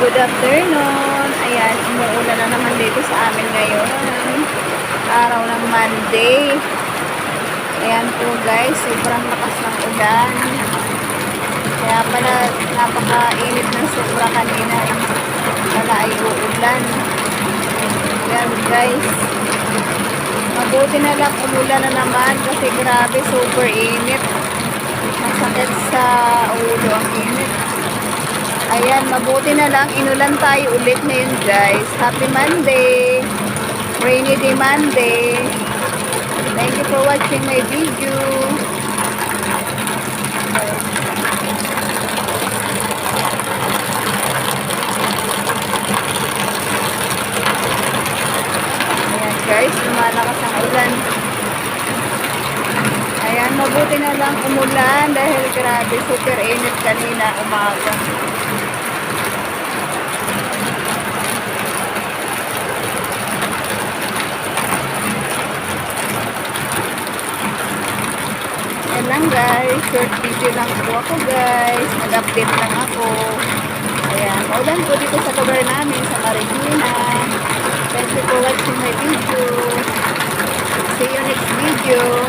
Good afternoon. Ayan, umuulan na naman dito sa amin ngayon. Araw ng Monday. Ayan po guys, sobrang lakas ng ulan. Kaya pala napakainit ng sobra kanina. Pala ay uulan. Ayan guys. Mabuti na lang umulan na naman kasi grabe super init. Masakit sa ulo ang init. Ayan, mabuti na lang. Inulan tayo ulit ngayon guys. Happy Monday. Rainy day Monday. Thank you for watching my video. Ayan guys, lumalakas ang ulan. Ayan, mabuti na lang umulan dahil grabe super init kanina umaga. Ayan lang guys, short video lang po ako guys. Nag-update lang ako. Ayan, maulan po dito sa lugar namin sa Marikina. Thank you for watching my video. See you next video.